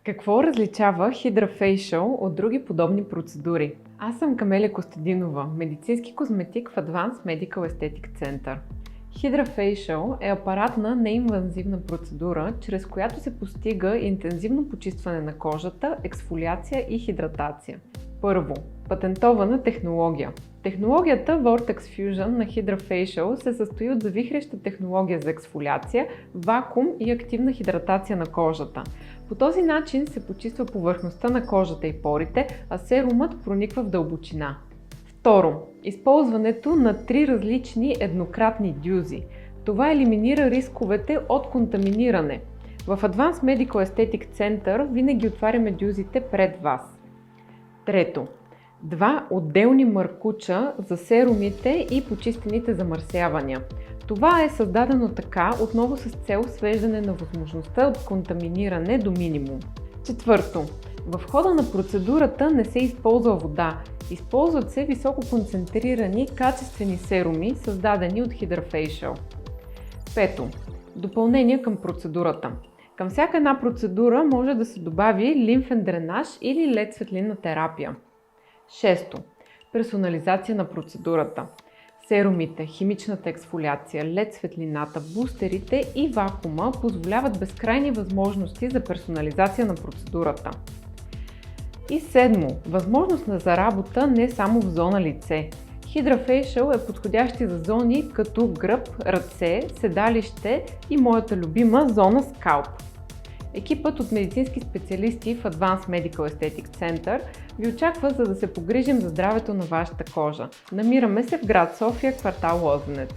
Какво различава Hydra Facial от други подобни процедури? Аз съм Камелия Костадинова, медицински козметик в Advanced Medical Aesthetic Center. Hydra Facial е апаратна неинвазивна процедура, чрез която се постига интензивно почистване на кожата, ексфолиация и хидратация. Първо, патентована технология. Технологията Vortex Fusion на Hydra Facial се състои от завихреща технология за ексфолиация, вакуум и активна хидратация на кожата. По този начин се почиства повърхността на кожата и порите, а серумът прониква в дълбочина. Второ, използването на 3 различни еднократни дюзи. Това елиминира рисковете от контаминиране. В Advanced Medical Aesthetic Center винаги отваряме дюзите пред вас. Трето, 2 отделни маркуча за серумите и почистените замърсявания. Това е създадено така, отново с цел свеждане на възможността от контаминиране до минимум. Четвърто, в хода на процедурата не се използва вода. Използват се високо концентрирани качествени серуми, създадени от Hydra Facial. Пето, допълнение към процедурата. Към всяка една процедура може да се добави лимфен дренаж или LED светлинна терапия. Шесто, персонализация на процедурата. Серумите, химичната ексфолиация, LED светлината, бустерите и вакуума позволяват безкрайни възможности за персонализация на процедурата. И седмо, възможност за работа не само в зона лице. Hydra Facial е подходящи за зони като гръб, ръце, седалище и моята любима зона скалп. Екипът от медицински специалисти в Advanced Medical Aesthetic Center ви очаква, за да се погрижим за здравето на вашата кожа. Намираме се в град София, квартал Лозенец.